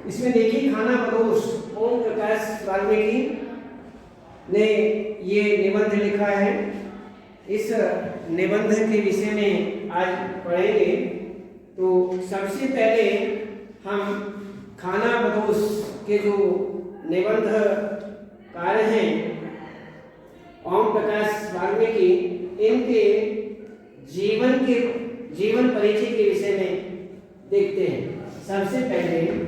इसमें देखिए खाना बदोश ओम प्रकाश वाल्मीकि ने ये निबंध लिखा है। इस निबंध के विषय में आज पढ़ेंगे। तो सबसे पहले हम खाना बदोश के जो निबंध कार्य हैं ओम प्रकाश वाल्मीकि, इनके जीवन परिचय के विषय में देखते हैं। सबसे पहले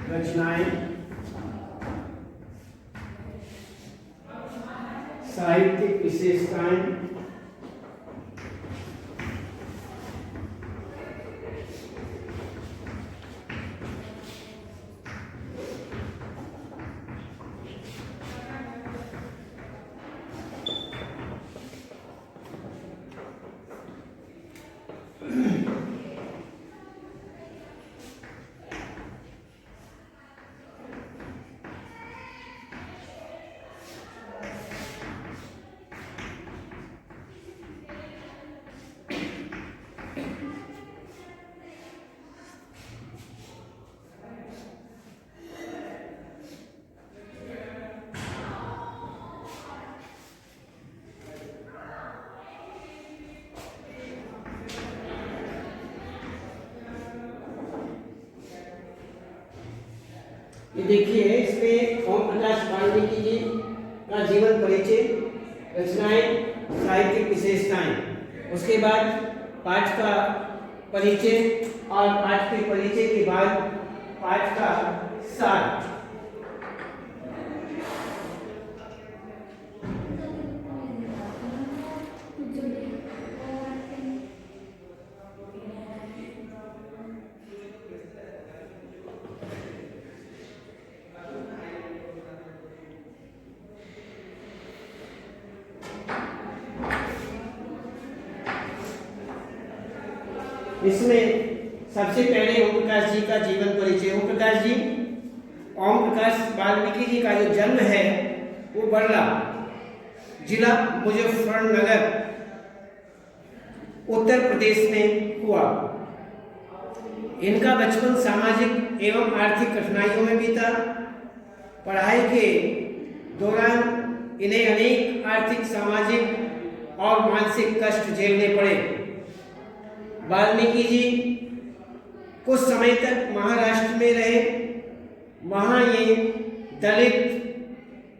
रचनाएं, साहित्यिक विशेषताएं, ये देखिए इसमें ओम प्रकाश वाल्मीकि जी का जीवन परिचय, रचनाएं, साहित्यिक विशेषताएं, उसके बाद पाठ का परिचय और पाठ के परिचय के बाद पाठ का सार। इसमें सबसे पहले ओम प्रकाश जी का जीवन परिचय। ओम प्रकाश जी, ओम प्रकाश वाल्मीकि जी का जो जन्म है वो बरला, जिला मुजफ्फरनगर, उत्तर प्रदेश में हुआ। इनका बचपन सामाजिक एवं आर्थिक कठिनाइयों में बीता। पढ़ाई के दौरान इन्हें अनेक आर्थिक, सामाजिक और मानसिक कष्ट झेलने पड़े। वाल्मीकि जी कुछ समय तक महाराष्ट्र में रहे। वहाँ ये दलित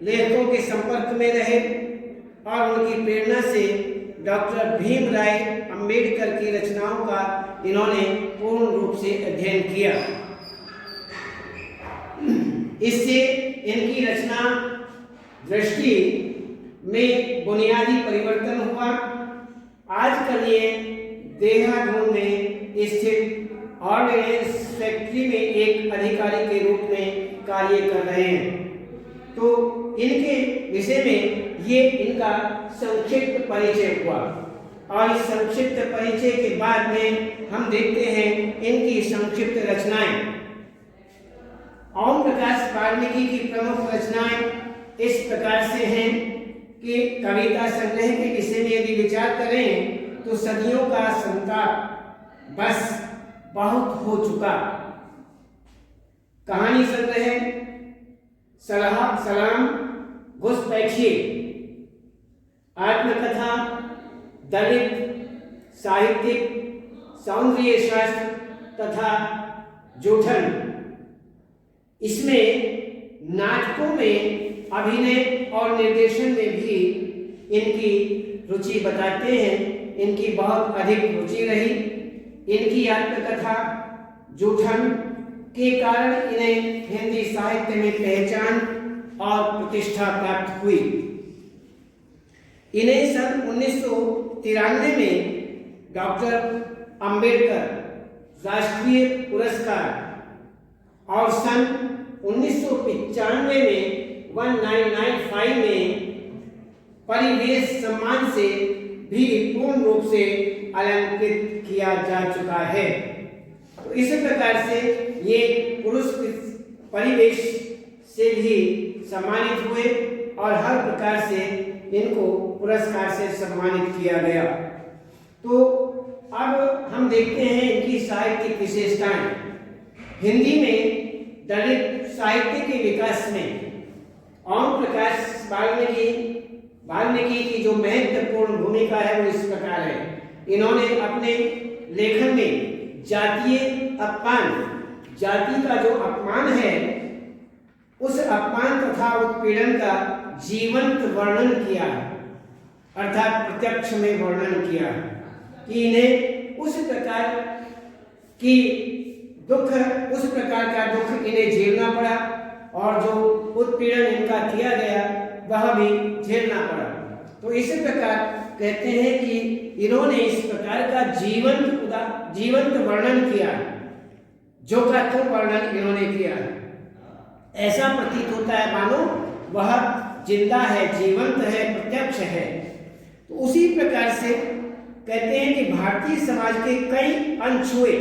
लेखकों के संपर्क में रहे और उनकी प्रेरणा से डॉक्टर भीमराव अंबेडकर की रचनाओं का इन्होंने पूर्ण रूप से अध्ययन किया। इससे इनकी रचना दृष्टि में बुनियादी परिवर्तन हुआ। आजकल ये देहरादून में स्थित ऑर्डिनेंस फैक्ट्री में एक अधिकारी के रूप में कार्य कर रहे हैं। तो इनके विषय में ये इनका संक्षिप्त परिचय हुआ और इस संक्षिप्त परिचय के बाद में हम देखते हैं इनकी संक्षिप्त रचनाएं। ओम प्रकाश वाल्मीकि की प्रमुख रचनाएं इस प्रकार से हैं कि कविता संग्रह के विषय में यदि विचार करें तो सदियों का संताप बस बहुत हो चुका। कहानी संग्रह, सलाम, घुसपैठिए, आत्मकथा, दलित, साहित्यिक, सौंदर्य शास्त्र तथा जूठन। इसमें नाटकों में अभिनय और निर्देशन में भी इनकी रुचि बताते हैं। इनकी बहुत अधिक रुचि रही। इनकी आत्मकथा जूठन के कारण इन्हें हिंदी साहित्य में पहचान और प्रतिष्ठा प्राप्त हुई। इन्हें सन 1993 में डॉक्टर अंबेडकर राष्ट्रीय पुरस्कार और सन 1995 में 1995 में परिवेश सम्मान से भी पूर्ण रूप से अलंकृत किया जा चुका है। तो इस प्रकार से ये पुरुष परिवेश से भी सम्मानित हुए और हर प्रकार से इनको पुरस्कार से सम्मानित किया गया। तो अब हम देखते हैं इनकी साहित्यिक विशेषताएं। हिंदी में दलित साहित्य के विकास में ओम प्रकाश वाल्मीकि की जो महत्वपूर्ण भूमिका है वो इस प्रकार है। इन्होंने अपने लेखन में जातीय अपमान, जाति का जो अपमान है उस अपमान तथा उत्पीड़न का जीवंत वर्णन किया, अर्थात प्रत्यक्ष में वर्णन किया कि इन्हें उस प्रकार की दुख, उस प्रकार का दुख इन्हें झेलना पड़ा और जो उत्पीड़न इनका किया गया वह भी झेलना पड़ा। तो इस प्रकार कहते हैं कि इन्होंने इस प्रकार का जीवंत वर्णन किया, जो का तो वर्णन इन्होंने किया, ऐसा प्रतीत होता है मानो वह जिंदा है, जीवंत है, प्रत्यक्ष है। तो उसी प्रकार से कहते हैं कि भारतीय समाज के कई अनछुए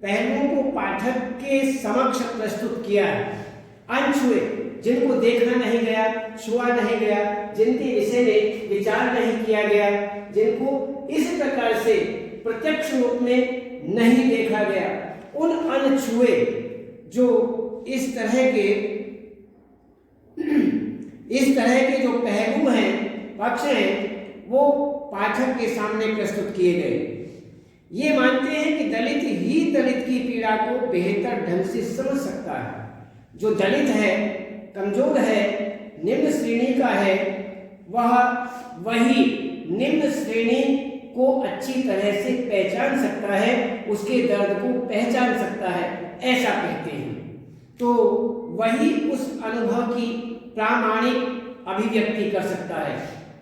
पहलुओं को पाठक के समक्ष प्रस्तुत किया है। अनछुए, जिनको देखा नहीं गया, छुआ नहीं गया, जिनके विषय में विचार नहीं किया गया, जिनको इस प्रकार से प्रत्यक्ष रूप में नहीं देखा गया, उन अनछुए जो इस तरह के जो पहलू हैं, पक्ष हैं, वो पाठक के सामने प्रस्तुत किए गए। ये मानते हैं कि दलित ही दलित की पीड़ा को बेहतर ढंग से समझ सकता है। जो दलित है, कमजोर है, निम्न श्रेणी का है, वही निम्न श्रेणी को अच्छी तरह से पहचान सकता है, उसके दर्द को पहचान सकता है, ऐसा कहते हैं। तो वही उस अनुभव की प्रामाणिक अभिव्यक्ति कर सकता है,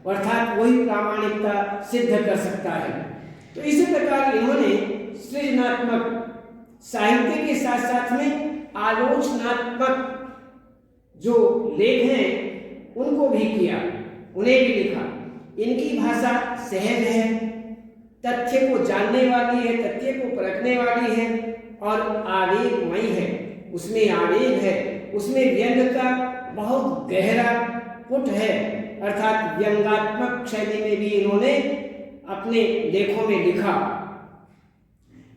अर्थात वही प्रामाणिकता सिद्ध कर सकता है। तो इसी प्रकार इन्होंने सृजनात्मक साहित्य के साथ साथ में आलोचनात्मक जो लेख हैं उनको भी किया, उन्हें भी लिखा। इनकी भाषा सहज है, तथ्य को जानने वाली है, तथ्य को परखने वाली है और आवेगमयी है। उसमें आवेग है, उसमें व्यंग का बहुत गहरा पुट है, अर्थात व्यंगात्मक शैली में भी इन्होंने अपने लेखों में लिखा।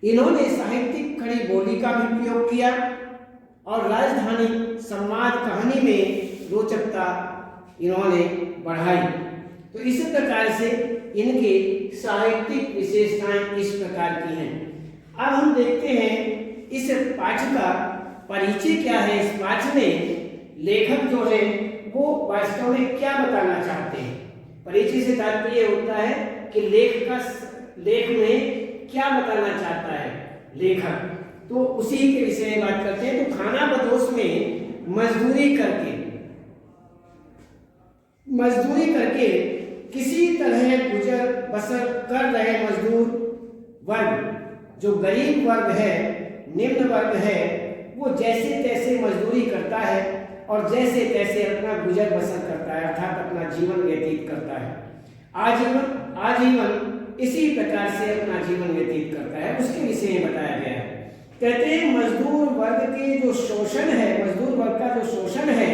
इन्होंने साहित्यिक खड़ी बोली का भी प्रयोग किया और राजधानी संवाद कहानी में रोचकता इन्होंने बढ़ाई। तो इस प्रकार से इनके साहित्यिक विशेषताएं इस प्रकार की हैं। अब हम देखते हैं इस पाठ का परिचय क्या है। इस पाठ में लेखक जो है वो वास्तव में क्या बताना चाहते हैं। परिचय से तात्पर्य होता है कि लेख में क्या बताना चाहता है लेखक, तो उसी के विषय में बात करते हैं। तो खाना बदोश में मजदूरी करके किसी तरह गुजर बसर कर रहे मजदूर वर्ग, जो गरीब वर्ग है, निम्न वर्ग है, वो जैसे तैसे मजदूरी करता है और जैसे तैसे अपना गुजर बसर करता है, अर्थात अपना जीवन व्यतीत करता है। आजीवन इसी प्रकार से अपना जीवन व्यतीत करता है, उसके विषय में बताया गया है। कहते हैं मजदूर वर्ग के जो शोषण है, मजदूर वर्ग का जो शोषण है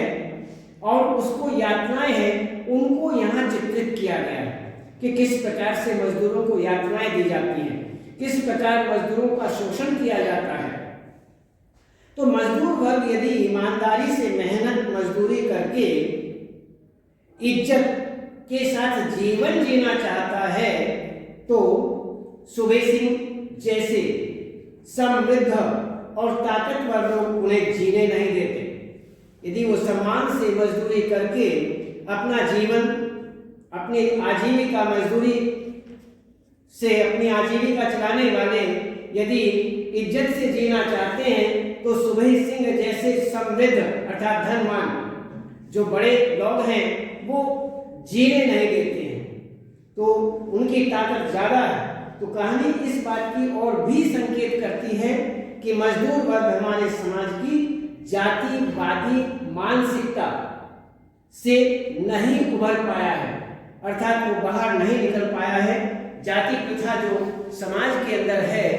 और उसको यातनाएं हैं, उनको यहाँ चित्रित किया गया है कि किस प्रकार से मजदूरों को यातनाएं दी जाती हैं, किस प्रकार मजदूरों का शोषण किया जाता है। तो मजदूर वर्ग यदि ईमानदारी से मेहनत मजदूरी करके इज्जत के साथ जीवन जीना चाहता है तो सुबे सिंह जैसे समृद्ध और ताकतवर लोग उन्हें जीने नहीं देते। यदि वो सम्मान से मजदूरी करके अपना जीवन, अपनी आजीविका मजदूरी से अपनी आजीविका चलाने वाले यदि इज्जत से जीना चाहते हैं तो सुबे सिंह जैसे समृद्ध अर्थात धनवान जो बड़े लोग हैं वो जीने नहीं देते हैं, तो उनकी ताकत ज्यादा है। तो कहानी इस बात की ओर भी संकेत करती है कि मजदूर वर्ग हमारे समाज की जातिवादी मानसिकता से नहीं उभर पाया है, अर्थात वो बाहर नहीं निकल पाया है। जाति प्रथा जो समाज के अंदर है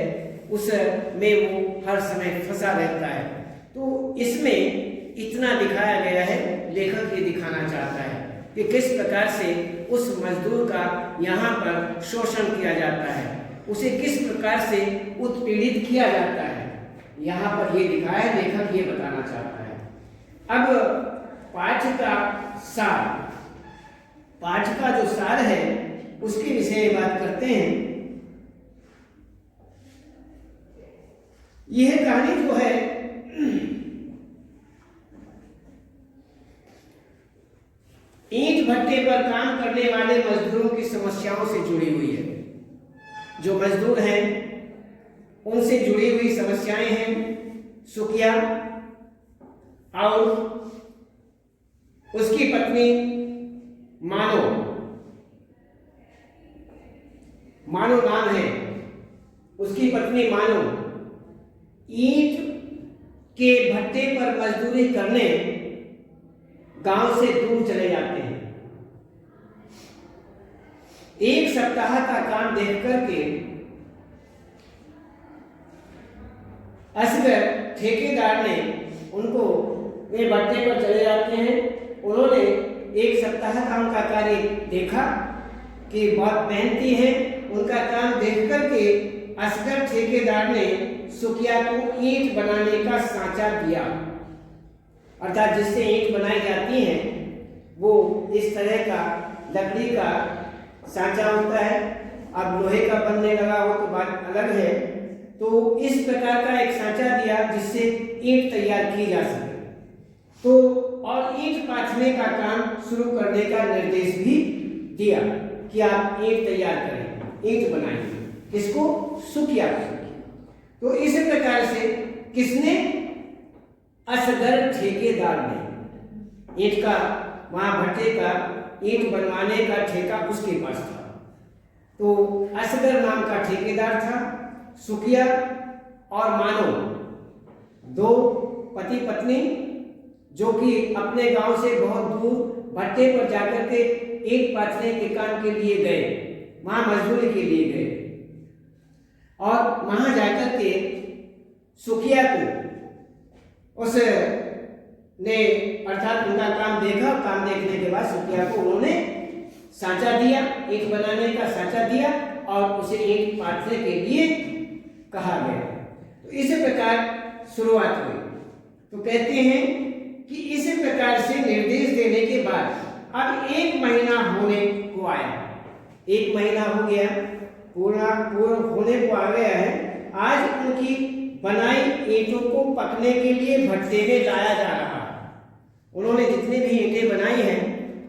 उसमें वो हर समय फंसा रहता है। तो इसमें इतना दिखाया गया है, लेखक ये दिखाना चाहता है कि किस प्रकार से उस मजदूर का यहाँ पर शोषण किया जाता है, उसे किस प्रकार से उत्पीड़ित किया जाता है, यहाँ पर ये दिखाया है, लेखक ये बताना चाहता है। अब पाठ का सार, पाठ का जो सार है उसके विषय में बात करते हैं। यह कहानी जो है ईंट भट्टे पर काम करने वाले मजदूरों की समस्याओं से जुड़ी हुई है। जो मजदूर हैं उनसे जुड़ी हुई समस्याएं हैं। सुखिया और उसकी पत्नी मानो नाम है, उसकी पत्नी मानो ईंट के भट्टे पर मजदूरी करने गांव से दूर चले जाते हैं। एक सप्ताह का काम देख करके असगर ठेकेदार ने उनको वे भट्टे पर चले जाते हैं। उन्होंने एक सप्ताह का उनका कार्य देखा कि बहुत मेहनती है। उनका काम देख करके असगर ठेकेदार ने सुखिया को ईंट बनाने का सांचा दिया, अर्थात जिससे ईंट बनाई जाती है वो इस तरह का लकड़ी का सांचा होता है। अब लोहे का बनने लगा हो तो बात अलग है। तो इस प्रकार का एक सांचा दिया जिससे ईंट तैयार की जा सके। तो और ईंट पाथने का काम शुरू करने का निर्देश भी दिया कि आप ईंट तैयार करें, ईंट बनाएं। किसको? सुखिया को। तो इस प्रकार से किसने? असगर ठेकेदार ने। ईंट का वहां भट्टे का ईंट बनवाने का ठेका उसके पास था। तो असगर नाम का ठेकेदार था। सुखिया और मानो दो पति पत्नी जो कि अपने गांव से बहुत दूर भट्टे पर जाकर के ईंट पाथने के काम के लिए गए, वहां मजदूरी के लिए गए और वहां जाकर के सुखिया को उस ने अर्थात उनका काम देखा। काम देखने के बाद सुखिया को उन्होंने सांचा दिया, ईंट बनाने का सांचा दिया और उसे ईंट पाथने के लिए कहा गया। तो इस प्रकार शुरुआत हुई। तो कहते हैं कि इस प्रकार से निर्देश देने के बाद अब 1 महीना होने को आया। 1 महीना हो गया, पूर्ण होने को आ गया है। आज उनकी बनाई ईंटों को पकने के लिए भट्टे में लाया जा रहा है। उन्होंने जितनी भी ईंटें बनाई हैं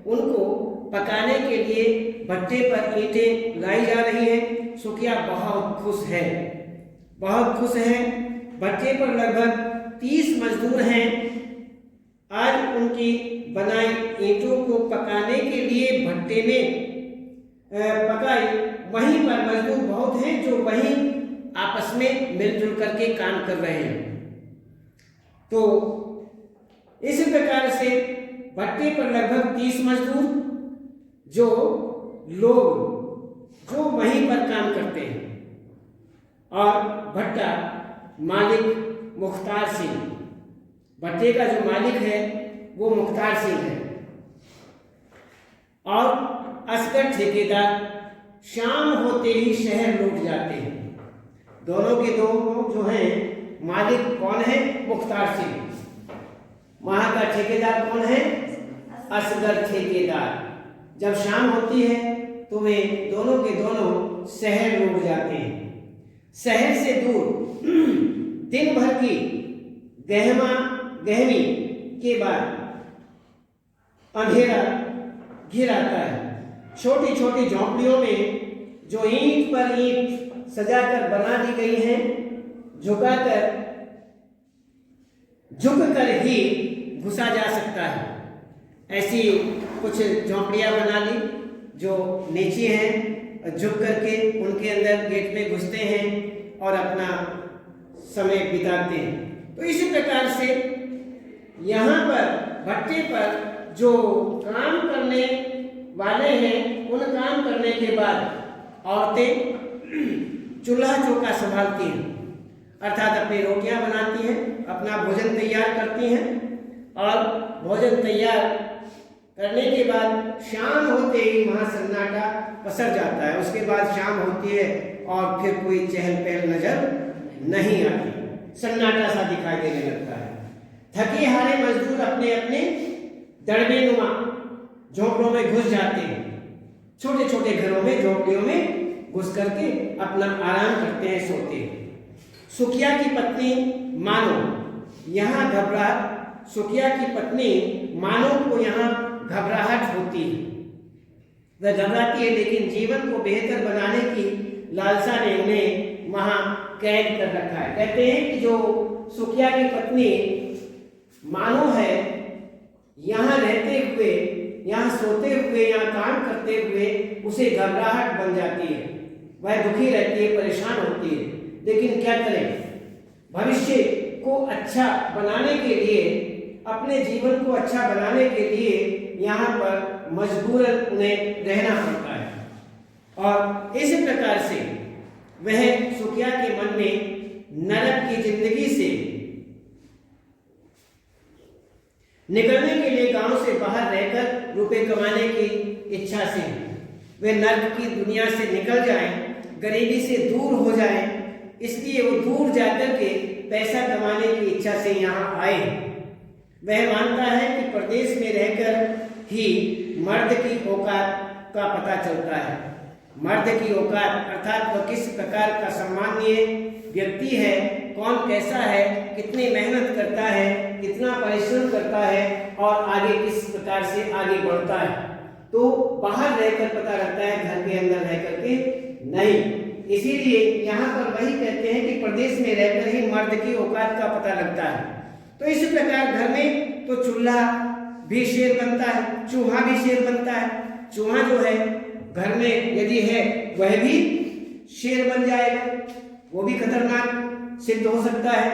उनको पकाने के लिए भट्टे पर ईंटें लाई जा रही हैं। सुखिया बहुत खुश है, बहुत खुश है। भट्टे पर लगभग 30 मजदूर हैं। आज उनकी बनाई ईंटों को पकाने के लिए भट्टे में पकाई। वहीं पर मजदूर बहुत हैं जो वहीं आपस में मिलजुल करके काम कर रहे हैं। तो इस प्रकार से भट्टे पर लगभग 30 मजदूर जो वहीं पर काम करते हैं और भट्टा मालिक मुख्तार सिंह, भट्टे का जो मालिक है वो मुख्तार सिंह है और असगर ठेकेदार शाम होते ही शहर लौट जाते हैं। दोनों के दोनों जो हैं, मालिक कौन है? मुख्तार सिंह। वहां का ठेकेदार कौन है? असगर ठेकेदार। जब शाम होती है तो वे दोनों के दोनों शहर लौट जाते हैं। शहर से दूर दिन भर की गहमी के बाद अंधेरा घिर आता है। छोटी छोटी झोंपड़ियों में जो ईंट पर ईंट सजाकर बना दी गई हैं, झुककर ही घुसा जा सकता है। ऐसी कुछ झोंपड़ियां बना ली जो नीची हैं, झुक करके उनके अंदर गेट में घुसते हैं और अपना समय बिताते हैं। तो इसी प्रकार से यहाँ पर भट्टे पर जो काम करने वाले हैं, उन काम करने के बाद औरतें चूल्हा चौका संभालती हैं, अर्थात अपनी रोटियां बनाती हैं, अपना भोजन तैयार करती हैं और भोजन तैयार करने के बाद शाम होते ही वहाँ सन्नाटा पसर जाता है। उसके बाद शाम होती है और फिर कोई चहल पहल नजर नहीं आती, सन्नाटा सा दिखाई देने लगता है। थके हारे मजदूर अपने अपने दड़बे नुमा झोंपड़ों में घुस जाते हैं, छोटे छोटे घरों में, झोंपड़ियों में घुस करके अपना आराम करते हैं, सोते हैं। सुखिया की पत्नी मानो यहाँ घबराहट, सुखिया की पत्नी मानो को यहाँ घबराहट होती है, वह घबराती है, लेकिन जीवन को बेहतर बनाने की लालसा ने उन्हें वहाँ कैद कर रखा है। कहते हैं कि जो सुखिया की पत्नी मानो है, यहाँ रहते हुए, यहाँ सोते हुए, यहाँ काम करते हुए उसे घबराहट बन जाती है, वह दुखी रहती है, परेशान होती है। लेकिन क्या करें, भविष्य को अच्छा बनाने के लिए, अपने जीवन को अच्छा बनाने के लिए यहाँ पर मजबूरन उन्हें रहना पड़ता है। और इसी प्रकार से वह सुखिया के मन में नरक की जिंदगी से निकलने के लिए गांव से बाहर रहकर रुपए कमाने की इच्छा से वे नरक की दुनिया से निकल जाएं, गरीबी से दूर हो जाएं, इसलिए वो दूर जाकर के पैसा कमाने की इच्छा से यहाँ आए। वह मानता है कि प्रदेश में रहकर ही मर्द की औकात का पता चलता है। मर्द की औकात अर्थात वह किस प्रकार का सम्मानीय व्यक्ति है, कौन कैसा है, कितनी मेहनत करता है, कितना परिश्रम करता है और आगे किस प्रकार से आगे बढ़ता है, तो बाहर रहकर पता लगता है, घर के अंदर रह करके नहीं। इसीलिए यहाँ पर वही कहते हैं कि प्रदेश में रहकर ही मर्द की औकात का पता लगता है। तो इसी प्रकार घर में तो चूल्हा भी शेर बनता है, चूहा भी शेर बनता है। चूहा जो है घर में यदि है वह भी शेर बन जाएगा, वो भी खतरनाक सिद्ध हो सकता है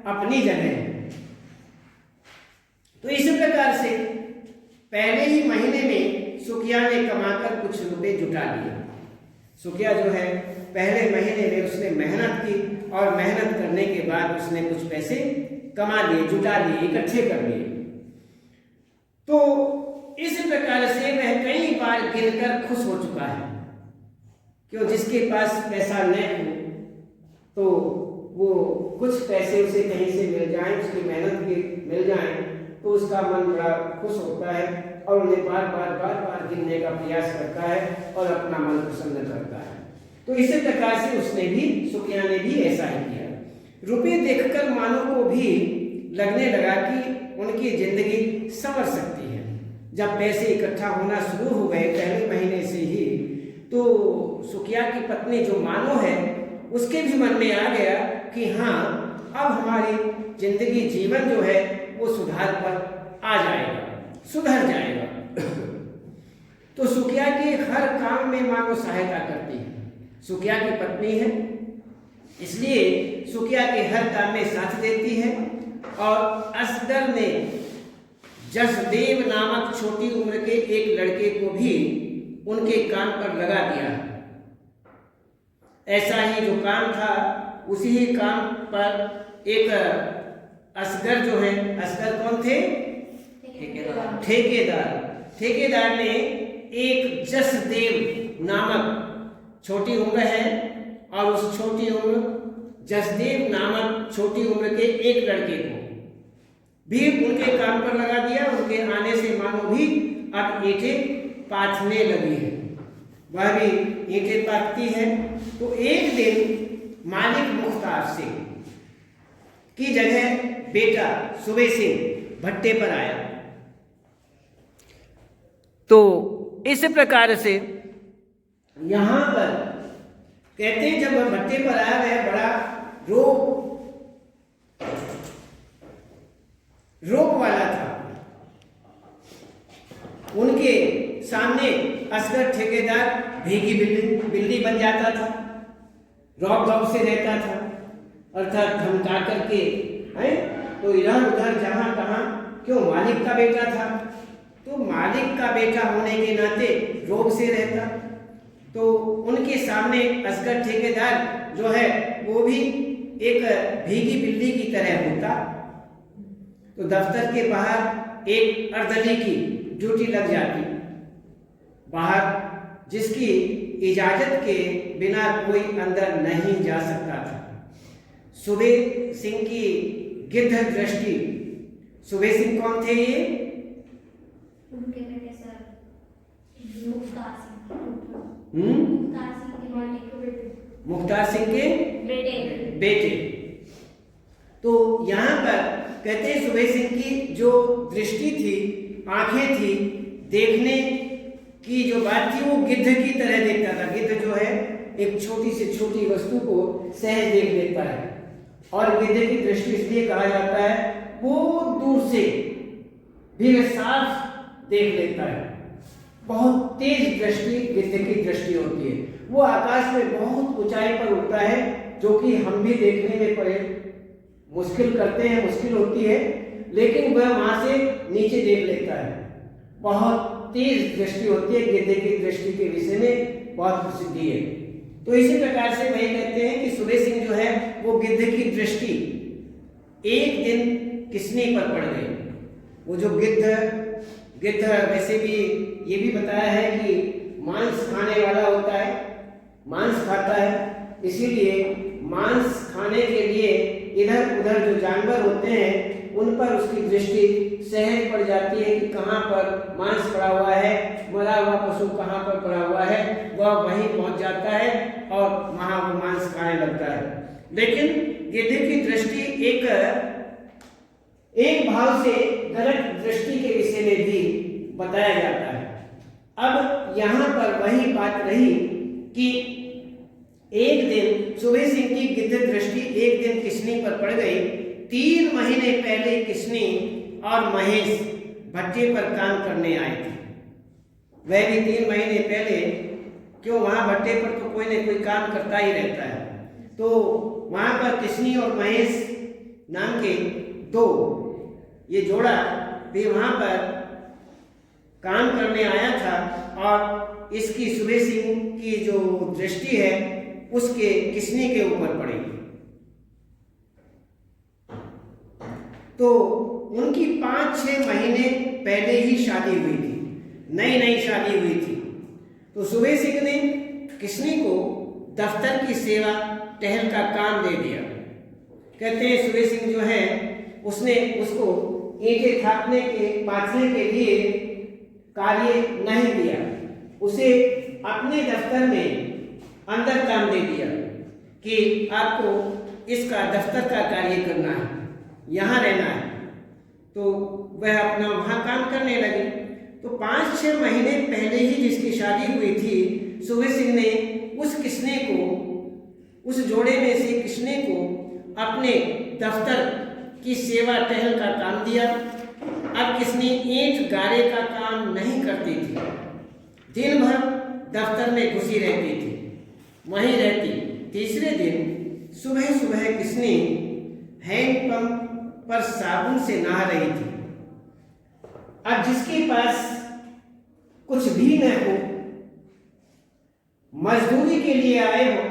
अपनी जगह। तो इसी प्रकार से पहले ही महीने में सुखिया ने कमाकर कुछ रुपए जुटा लिए। सुखिया जो है पहले महीने में उसने मेहनत की और मेहनत करने के बाद उसने कुछ पैसे कमा लिए, जुटा लिए, इकट्ठे कर लिए। तो इस प्रकार से वह कई बार गिनकर खुश हो चुका है। क्यों, जिसके पास पैसा न हो तो वो कुछ पैसे उसे कहीं से मिल जाएं, उसकी मेहनत के मिल जाएं, तो उसका मन बड़ा खुश होता है और उन्हें बार बार गिनने का प्रयास करता है और अपना मन प्रसन्न करता है। तो इसी प्रकार से उसने भी, सुखिया ने भी ऐसा ही किया। रुपये देखकर मानो को भी लगने लगा कि उनकी जिंदगी संवर सकती है। जब पैसे इकट्ठा होना शुरू हो गए पहले महीने से ही, तो सुखिया की पत्नी जो मानो है उसके भी मन में आ गया कि हाँ, अब हमारी जिंदगी, जीवन जो है वो सुधार पर आ जाएगा, सुधर जाएगा। तो सुखिया के हर काम में मानो सहायता करती है। सुखिया की पत्नी है इसलिए सुखिया के हर काम में साथ देती है। और असगर ने जसदेव नामक छोटी उम्र के एक लड़के को भी उनके काम पर लगा दिया। ऐसा ही जो काम था उसी ही काम पर एक असगर जो है, असगर कौन थे? ठेकेदार ने एक जसदेव नामक छोटी उम्र है और उस छोटी उम्र जसदेव नामक छोटी उम्र के एक लड़के को भी उनके काम पर लगा दिया। उनके आने से मानो भी अब ईंटें पाथने लगी है, वह भी ईंटें पाथती है। तो एक दिन मालिक मुख्तार सिंह की जगह बेटा सुबे सिंह भट्टे पर आया। तो इस प्रकार से यहाँ पर कहते हैं जब वह भट्टे पर आया, वह बड़ा रोग वाला था। उनके सामने असगर ठेकेदार भीगी बिल्ली बन जाता था, रौब दौब से रहता था, अर्थात धमका करके है। तो इधर उधर जहाँ तहाँ, क्यों, मालिक का बेटा था, तो मालिक का बेटा होने के नाते रौब से रहता। तो उनके सामने असगर ठेकेदार जो है वो भी एक भीगी बिल्ली की तरह होता। तो दफ्तर के बाहर एक अर्दली की ड्यूटी लग जाती, बाहर जिसकी इजाजत के बिना कोई अंदर नहीं जा सकता था। सुबेद सिंह की गिद्ध दृष्टि, सुबेद सिंह कौन थे ये? उनके बेटे सर मुख्तार सिंह के बेटे। तो यहाँ पर कहते हैं सुबेद सिंह की जो दृष्टि थी, आंखें थी, देखने की जो बात थी वो गिद्ध की तरह देखता था। गिद्ध जो है एक छोटी से छोटी वस्तु को सहज देख लेता है, और गिद्ध की दृष्टि इसलिए कहा जाता है वो दूर से भी साफ देख लेता है। बहुत तेज दृष्टि गिद्ध की दृष्टि होती है। वो आकाश में बहुत ऊंचाई पर उड़ता है, जो कि हम भी देखने में पड़े मुश्किल करते हैं, मुश्किल होती है, लेकिन वह वहां से नीचे देख लेता है। बहुत तेज दृष्टि होती है, गिद्ध की दृष्टि के विषय में बहुत प्रसिद्धि है। तो इसी प्रकार से वही कहते हैं कि सुबेद सिंह जो है वो गिद्ध की दृष्टि एक दिन किसने पर पड़ गई। वो जो गिद्ध वैसे भी ये भी बताया है कि मांस खाने वाला होता है, मांस खाता है, इसीलिए मांस खाने के लिए इधर उधर जो जानवर होते हैं उन पर उसकी दृष्टि सहज पड़ जाती है कि कहाँ पर मांस पड़ा हुआ है, मरा हुआ पशु कहाँ पर पड़ा हुआ है, वह वहीं पहुंच जाता है और वहां वो मांस खाने लगता है। लेकिन गिद्ध की दृष्टि एक भाव से गलत दृष्टि के विषय में भी बताया जाता है। अब यहाँ पर वही बात रही कि एक दिन सुबेद सिंह की गिद्ध दृष्टि एक दिन किसनी पर पड़ गई। 3 महीने पहले किसनी और महेश भट्टे पर काम करने आए थे। वह भी 3 महीने पहले, क्यों, वहां भट्टे पर तो कोई न कोई काम करता ही रहता है। तो वहां पर किसनी और महेश नाम के 2 ये जोड़ा भी वहां पर काम करने आया था, और इसकी सुबेद सिंह की जो दृष्टि है उसके किसनी के ऊपर पड़ी। तो उनकी 5-6 महीने पहले ही शादी हुई थी, नई शादी हुई थी। तो सुबेद सिंह ने किसनी को दफ्तर की सेवा टहल का काम दे दिया। कहते हैं सुबेद सिंह जो है उसने उसको ईंटें थापने के पाथने के लिए कार्य नहीं दिया, उसे अपने दफ्तर में अंदर काम दे दिया कि आपको इसका दफ्तर का कार्य करना है, यहाँ रहना है। तो वह अपना वहाँ काम करने लगे। तो 5-6 महीने पहले ही जिसकी शादी हुई थी, सुबेद सिंह ने उस किसने को, उस जोड़े में से किसने को अपने दफ्तर की सेवा टहल का काम दिया। अब किसने ईंट गारे का काम नहीं करती थी, दिन भर दफ्तर में घुसी रहती थी, वहीं रहती। तीसरे दिन सुबह सुबह किसने हैंडपंप पर साबुन से नहा रही थी। अब जिसके पास कुछ भी न हो, मजदूरी के लिए आए हो,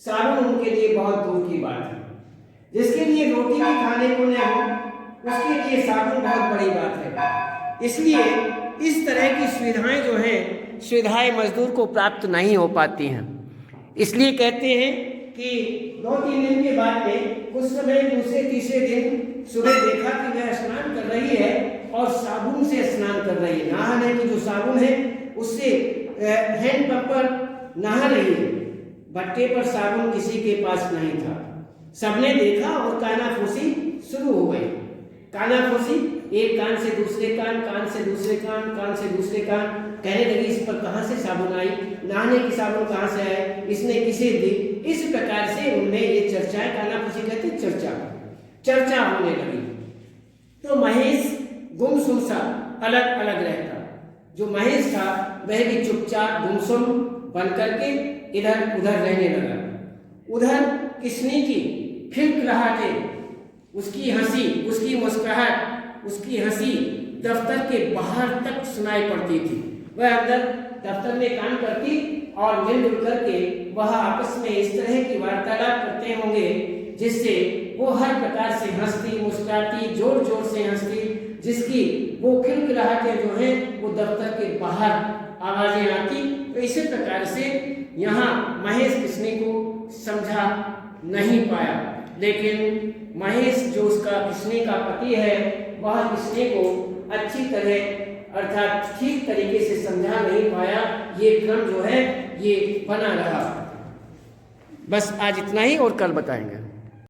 साबुन उनके लिए बहुत दूर की बात है। जिसके लिए रोटी भी खाने को न हो, उसके लिए साबुन बहुत बड़ी बात है। इसलिए इस तरह की सुविधाएं जो हैं, सुविधाएं मजदूर को प्राप्त नहीं हो पाती हैं। इसलिए कहते हैं कि 2-3 दिन के बाद में कुछ समय दूसरे तीसरे दिन सुबह देखा कि वह स्नान कर रही है और साबुन से स्नान कर रही है। नहाने की जो साबुन है उससे हैंडपंप पर नहा रही है। भट्टे पर साबुन किसी के पास नहीं था। सबने देखा और कानाफूसी शुरू हो गई। कानाफूसी, एक कान से दूसरे कान, कान से दूसरे कान, कान से दूसरे कान, कहने लगी इस पर कहाँ से साबुन आई, नहाने की साबुन कहाँ से आए, इसने किसे दी। इस प्रकार से उनमें ये चर्चाएं, कानाफूसी कहते चर्चा होने लगी। तो महेश गुमसुम सा अलग अलग रहता। जो महेश था वह भी चुपचाप गुमसुम बन करके इधर उधर रहने लगा। उधर किसनी की खिलखिलाहटें, उसकी हंसी, उसकी मुस्कुराहट, उसकी हंसी दफ्तर के बाहर तक सुनाई पड़ती थी। वह अंदर दफ्तर में काम करती और मिलजुल करके वह आपस में इस तरह की वार्तालाप करते होंगे जिससे वो हर प्रकार से हंसती मुस्कुराती, जोर जोर से हंसती, जिसकी वो खिलखिलाहटें जो हैं वो दफ्तर के बाहर आवाजें आती। तो इसी प्रकार से यहाँ महेश किसने को समझा नहीं पाया, लेकिन महेश जो उसका किसने का पति है वह किसने को अच्छी तरह अर्थात ठीक तरीके से समझा नहीं पाया। ये क्रम जो है ये बना रहा। बस आज इतना ही और कल बताएंगे।